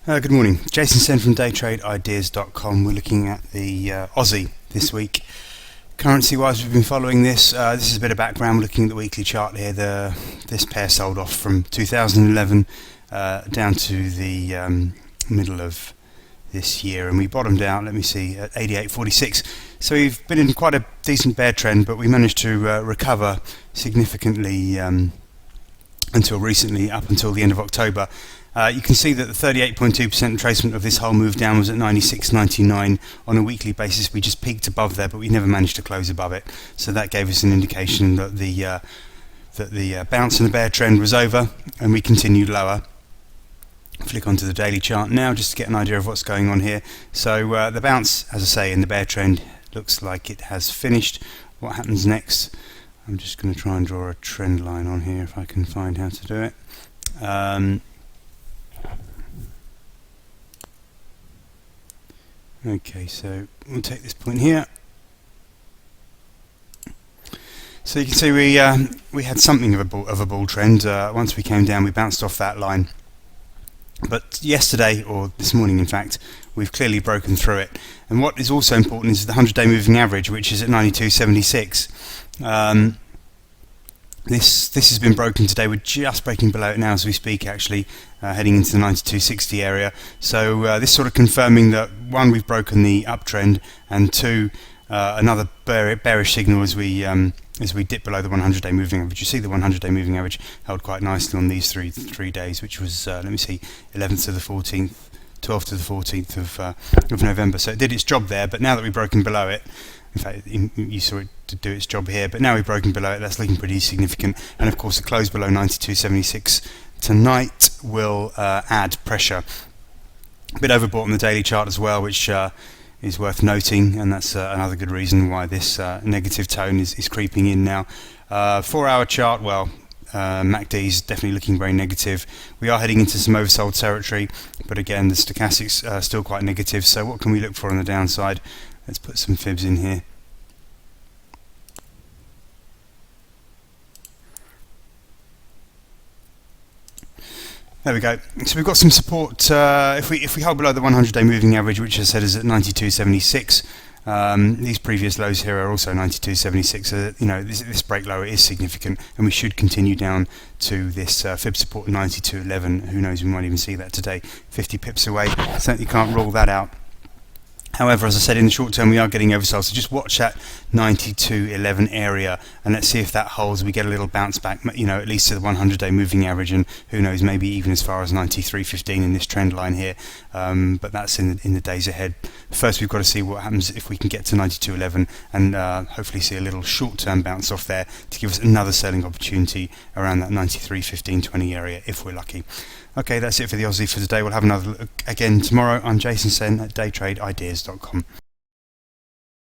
Good morning, Jason Sen from daytradeideas.com. We're looking at the Aussie this week. Currency wise, we've been following this. This is a bit of background. We're looking at the weekly chart here. This pair sold off from 2011 down to the middle of this year, and we bottomed out, let me see, at 88.46. So we've been in quite a decent bear trend, but we managed to recover significantly until recently, up until the end of October. You can see that the 38.2% retracement of this whole move down was at 96.99 on a weekly basis. We just peaked above there, but we never managed to close above it. So that gave us an indication that the bounce in the bear trend was over, and we continued lower. Flick onto the daily chart now just to get an idea of what's going on here. So the bounce, as I say, in the bear trend looks like it has finished. What happens next? I'm just going to try and draw a trend line on here if I can find how to do it. Okay, so we'll take this point here. So you can see we had something of a bull trend. Once we came down, we bounced off that line. But yesterday, or this morning in fact, we've clearly broken through it. And what is also important is the 100-day moving average, which is at 92.76. This has been broken today. We're just breaking below it now as we speak, actually, heading into the 92.60 area. So this sort of confirming that, one, we've broken the uptrend, and two, another bearish signal as we dip below the 100-day moving average. You see the 100-day moving average held quite nicely on these three days, which was, let me see, 11th to the 14th, 12th to the 14th of November. So it did its job there, but now that we've broken below it, in fact, you saw it to do its job here, but now we've broken below it. That's looking pretty significant. And of course, the close below 92.76 tonight will add pressure. A bit overbought on the daily chart as well, which is worth noting, and that's another good reason why this negative tone is creeping in now. 4-hour chart, well, MACD is definitely looking very negative. We are heading into some oversold territory, but again, the stochastics are still quite negative. So what can we look for on the downside? Let's put some fibs in here. There we go. So we've got some support. If we hold below the 100-day moving average, which I said is at 92.76, these previous lows here are also 92.76. So this break lower is significant, and we should continue down to this fib support 92.11. Who knows? We might even see that today. 50 pips away. Certainly can't rule that out. However, as I said, in the short term we are getting oversold, so just watch that 92.11 area, and let's see if that holds. We get a little bounce back, at least to the 100-day moving average, and who knows, maybe even as far as 93.15 in this trend line here. But that's in the days ahead. First, we've got to see what happens if we can get to 92.11, and hopefully see a little short-term bounce off there to give us another selling opportunity around that 93.15-20 area if we're lucky. Okay, that's it for the Aussie for today. We'll have another look again tomorrow. I'm Jason Sen at daytradeideas.com.